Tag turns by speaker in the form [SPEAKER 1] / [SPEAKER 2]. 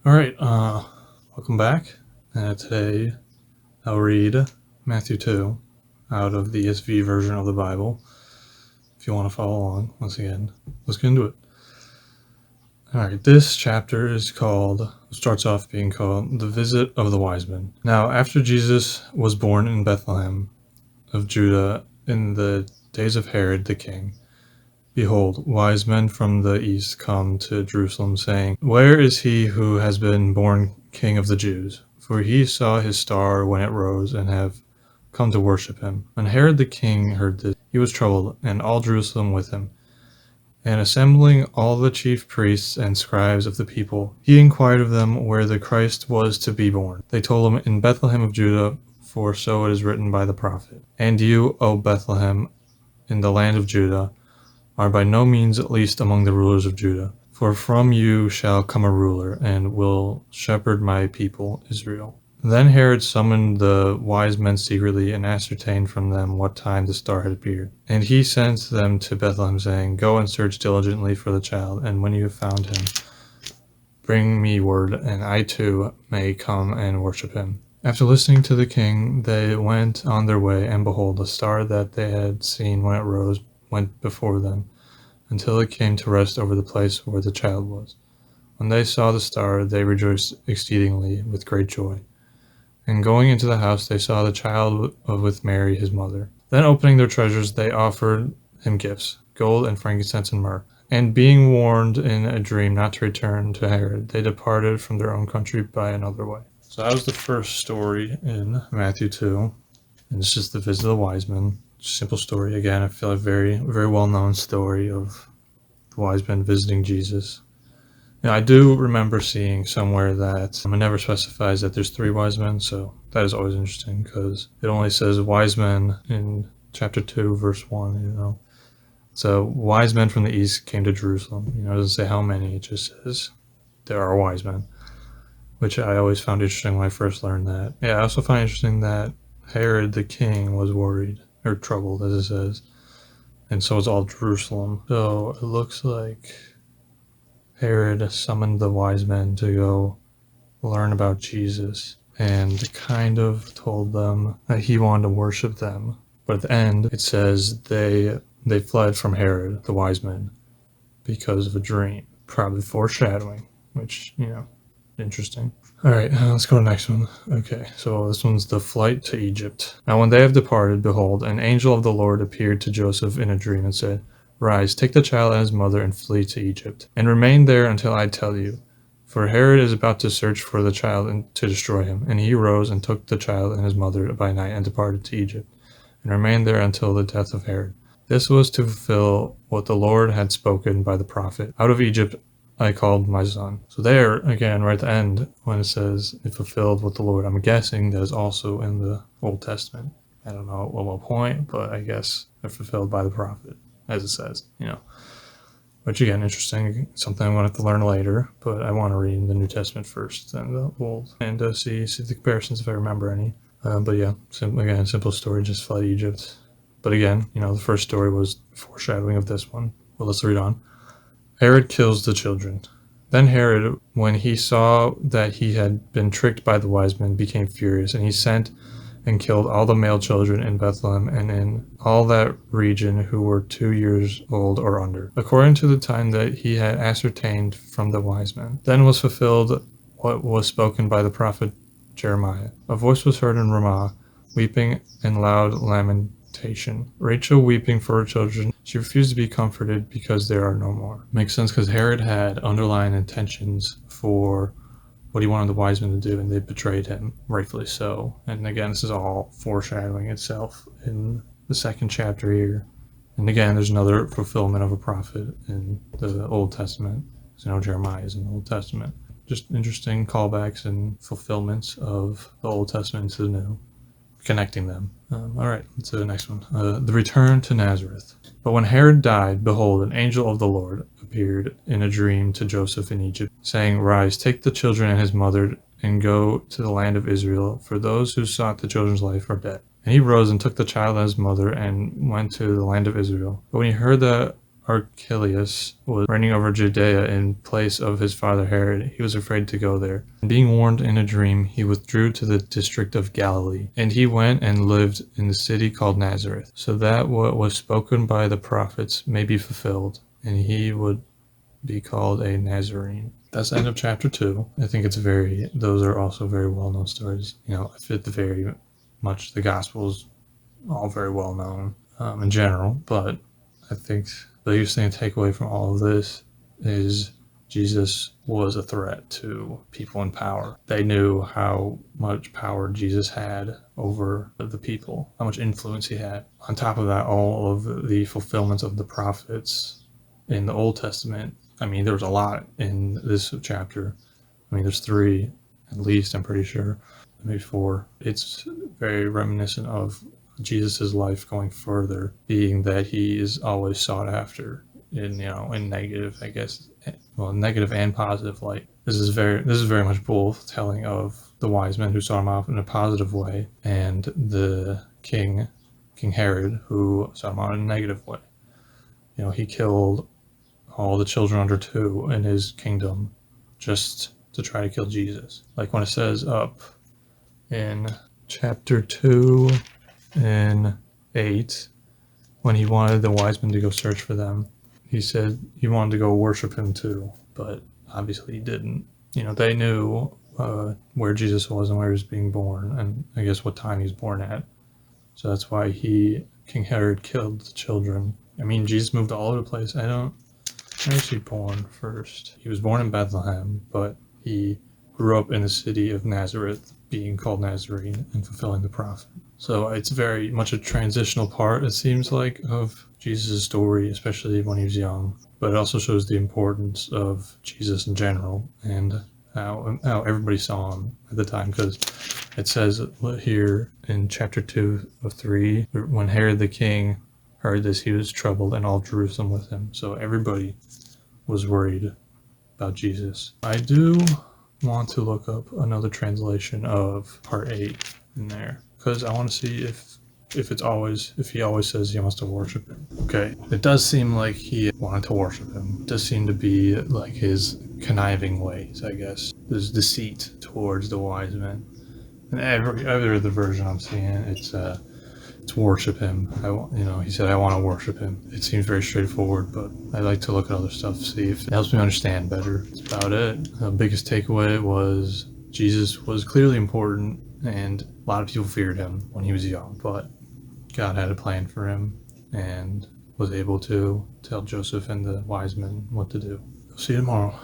[SPEAKER 1] All right, welcome back. Today I'll read Matthew 2 out of the ESV version of the Bible. If you want to follow along, once again, let's get into it. All right, this chapter starts off being called The Visit of the Wise Men. Now, after Jesus was born in Bethlehem of Judah in the days of Herod the king, behold, wise men from the east come to Jerusalem, saying, Where is he who has been born King of the Jews? For he saw his star when it rose, and have come to worship him. When Herod the king heard this, he was troubled, and all Jerusalem with him. And assembling all the chief priests and scribes of the people, he inquired of them where the Christ was to be born. They told him, In Bethlehem of Judah, for so it is written by the prophet. And you, O Bethlehem, in the land of Judah, are by no means least among the rulers of Judah. For from you shall come a ruler, and will shepherd my people Israel. Then Herod summoned the wise men secretly, and ascertained from them what time the star had appeared. And he sent them to Bethlehem, saying, Go and search diligently for the child, and when you have found him, bring me word, and I too may come and worship him. After listening to the king, they went on their way, and behold, the star that they had seen when it rose went before them, until it came to rest over the place where the child was. When they saw the star, they rejoiced exceedingly with great joy. And going into the house, they saw the child with Mary his mother. Then opening their treasures, they offered him gifts, gold and frankincense and myrrh. And being warned in a dream not to return to Herod, they departed from their own country by another way. So that was the first story in Matthew 2. And it's just the visit of the wise men. Simple story. Again, I feel like very, very well-known story of the wise men visiting Jesus. I do remember seeing somewhere that it never specifies that there's 3 wise men, so that is always interesting because it only says wise men in chapter 2, verse 1, So wise men from the east came to Jerusalem. It doesn't say how many, it just says there are wise men, which I always found interesting when I first learned that. I also find interesting that Herod the king was worried, or troubled, as it says, and so is all Jerusalem. So it looks like Herod summoned the wise men to go learn about Jesus and kind of told them that he wanted to worship them. But at the end, it says they fled from Herod, the wise men, because of a dream, probably foreshadowing, which, interesting. All right, let's go to the next one. Okay, so this one's the flight to Egypt. Now when they have departed, behold, an angel of the Lord appeared to Joseph in a dream and said, Rise, take the child and his mother and flee to Egypt, and remain there until I tell you. For Herod is about to search for the child and to destroy him. And he rose and took the child and his mother by night and departed to Egypt, and remained there until the death of Herod. This was to fulfill what the Lord had spoken by the prophet, Out of Egypt I called my son. So there, again, right at the end, when it says it fulfilled what the Lord, I'm guessing that is also in the Old Testament. I don't know at what point, but I guess they're fulfilled by the prophet, as it says, Which, again, interesting, something I'm going to have to learn later, but I want to read the New Testament first and the Old, and see the comparisons if I remember any. But yeah, simple story, just fled Egypt. But again, the first story was foreshadowing of this one. Well, let's read on. Herod kills the children. Then Herod, when he saw that he had been tricked by the wise men, became furious, and he sent and killed all the male children in Bethlehem and in all that region who were 2 years old or under, according to the time that he had ascertained from the wise men. Then was fulfilled what was spoken by the prophet Jeremiah. A voice was heard in Ramah, weeping and loud lamentation. Rachel weeping for her children. She refused to be comforted because there are no more. Makes sense because Herod had underlying intentions for what he wanted the wise men to do, and they betrayed him, rightfully so. And again, this is all foreshadowing itself in the second chapter here. And again, there's another fulfillment of a prophet in the Old Testament. So Jeremiah is in the Old Testament. Just interesting callbacks and fulfillments of the Old Testament to the New, connecting them. All right, let's do the next one. The return to Nazareth. But when Herod died, behold, an angel of the Lord appeared in a dream to Joseph in Egypt, saying, Rise, take the children and his mother, and go to the land of Israel, for those who sought the children's life are dead. And he rose and took the child and his mother, and went to the land of Israel. But when he heard that Archelaus was reigning over Judea in place of his father Herod, he was afraid to go there. Being warned in a dream, he withdrew to the district of Galilee, and he went and lived in the city called Nazareth, so that what was spoken by the prophets may be fulfilled, and he would be called a Nazarene. That's the end of chapter 2. I think those are also very well-known stories. Fit very much the Gospels, all very well-known in general, but I think the biggest thing to take away from all of this is Jesus was a threat to people in power. They knew how much power Jesus had over the people, how much influence he had. On top of that, all of the fulfillments of the prophets in the Old Testament. There was a lot in this chapter. There's 3 at least, I'm pretty sure, maybe 4. It's very reminiscent of Jesus' life going further, being that he is always sought after in negative, I guess, negative and positive light. This is very much both telling of the wise men who saw him off in a positive way, and the King Herod, who saw him out in a negative way. He killed all the children under 2 in his kingdom just to try to kill Jesus. Like when it says up in chapter 2 and 8, when he wanted the wise men to go search for them, he said he wanted to go worship him too, but obviously he didn't. They knew where Jesus was and where he was being born, and I guess what time he was born at. So that's why King Herod, killed the children. Jesus moved all over the place. Where was he born first? He was born in Bethlehem, but he grew up in the city of Nazareth, being called Nazarene and fulfilling the prophet. So it's very much a transitional part, it seems like, of Jesus' story, especially when he was young. But it also shows the importance of Jesus in general and how everybody saw him at the time, because it says here in chapter 2 of 3, when Herod the king heard this, he was troubled, and all Jerusalem with him. So everybody was worried about Jesus. I do want to look up another translation of part 8 in there, because I want to see if he always says he wants to worship him. Okay, it does seem like he wanted to worship him. It does seem to be like his conniving ways, I guess. There's deceit towards the wise men. And every other version I'm seeing, it's worship him. He said, I want to worship him. It seems very straightforward, but I like to look at other stuff, see if it helps me understand better. That's about it. The biggest takeaway was Jesus was clearly important, and a lot of people feared him when he was young, but God had a plan for him and was able to tell Joseph and the wise men what to do. See you tomorrow.